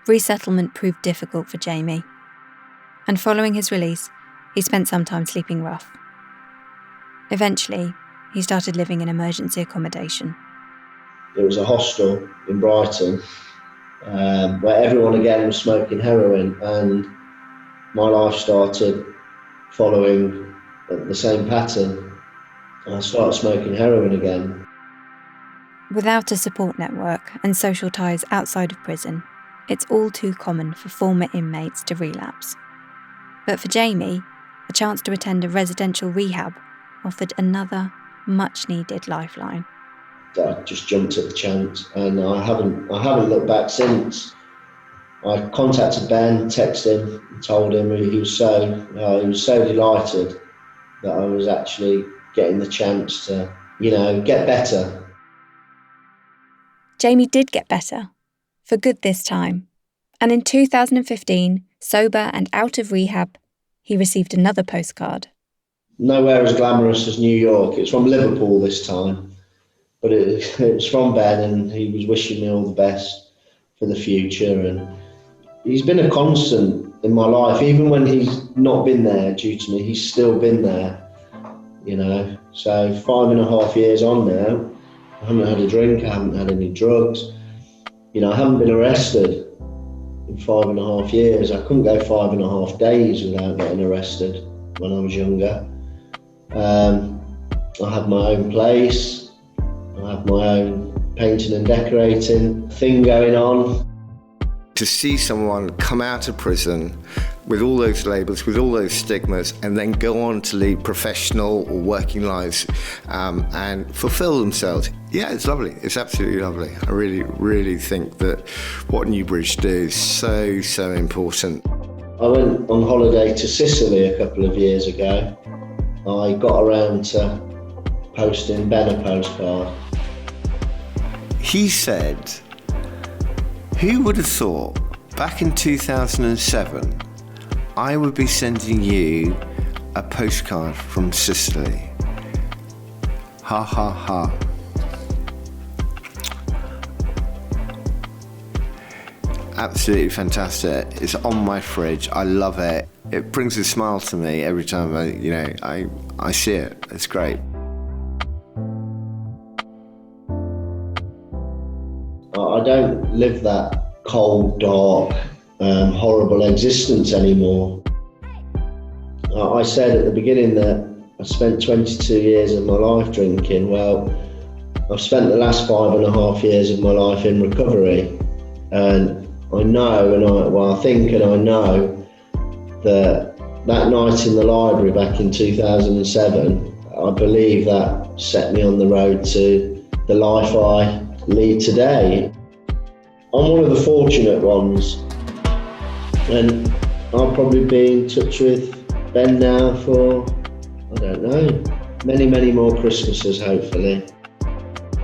resettlement proved difficult for Jamie, and following his release, he spent some time sleeping rough. Eventually, he started living in emergency accommodation. It was a hostel in Brighton where everyone again was smoking heroin, and my life started following the same pattern. I started smoking heroin again. Without a support network and social ties outside of prison, it's all too common for former inmates to relapse. But for Jamie, a chance to attend a residential rehab offered another much-needed lifeline. I just jumped at the chance, and I haven't looked back since. I contacted Ben, texted him, and told him he was so delighted that I was actually getting the chance to, get better. Jamie did get better, for good this time. And in 2015, sober and out of rehab, he received another postcard. Nowhere as glamorous as New York. It's from Liverpool this time, but it was from Ben, and he was wishing me all the best for the future. And he's been a constant in my life. Even when he's not been there due to me, he's still been there, So 5.5 years on now, I haven't had a drink, I haven't had any drugs. I haven't been arrested in 5.5 years. I couldn't go 5.5 days without getting arrested when I was younger. I have my own place. I have my own painting and decorating thing going on. To see someone come out of prison with all those labels, with all those stigmas, and then go on to lead professional or working lives and fulfill themselves. Yeah, it's lovely. It's absolutely lovely. I really, really think that what Newbridge do is so, so important. I went on holiday to Sicily a couple of years ago. I got around to posting Ben a postcard. He said, "Who would have thought back in 2007 I would be sending you a postcard from Sicily?" Ha ha ha. Absolutely fantastic. It's on my fridge. I love it. It brings a smile to me every time I see it. It's great. I don't live that cold, dark, horrible existence anymore. I said at the beginning that I spent 22 years of my life drinking. Well, I've spent the last 5.5 years of my life in recovery, and I know, I think and I know that night in the library back in 2007, I believe that set me on the road to the life I lead today. I'm one of the fortunate ones, and I'll probably be in touch with Ben now for, I don't know, many, many more Christmases, hopefully.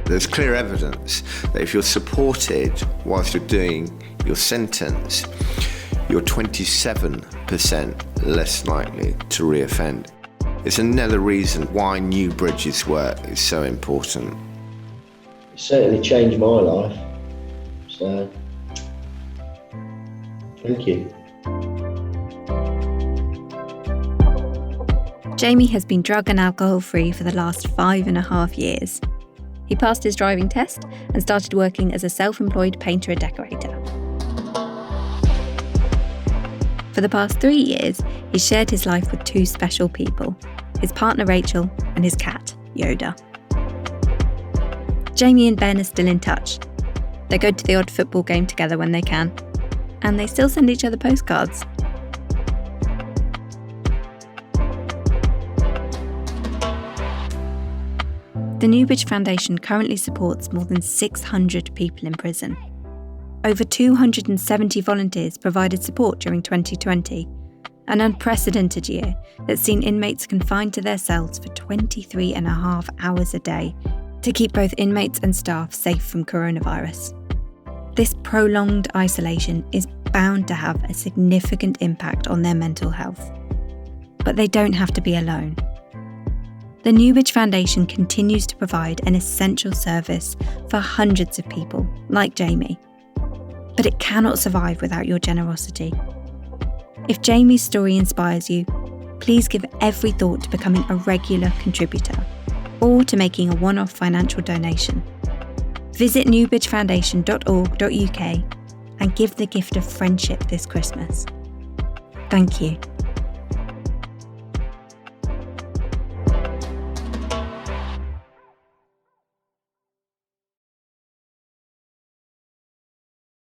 There's clear evidence that if you're supported whilst you're doing your sentence, you're 27% less likely to reoffend. It's another reason why Newbridge's work is so important. It certainly changed my life, so thank you. Jamie has been drug and alcohol free for the last 5.5 years. He passed his driving test and started working as a self-employed painter and decorator. For the past 3 years, he's shared his life with two special people, his partner Rachel and his cat, Yoda. Jamie and Ben are still in touch. They go to the odd football game together when they can, and they still send each other postcards. The Newbridge Foundation currently supports more than 600 people in prison. Over 270 volunteers provided support during 2020, an unprecedented year that's seen inmates confined to their cells for 23.5 hours a day to keep both inmates and staff safe from coronavirus. This prolonged isolation is bound to have a significant impact on their mental health. But they don't have to be alone. The Newbridge Foundation continues to provide an essential service for hundreds of people like Jamie. but it cannot survive without your generosity. If Jamie's story inspires you, please give every thought to becoming a regular contributor or to making a one-off financial donation. Visit newbridgefoundation.org.uk and give the gift of friendship this Christmas. Thank you.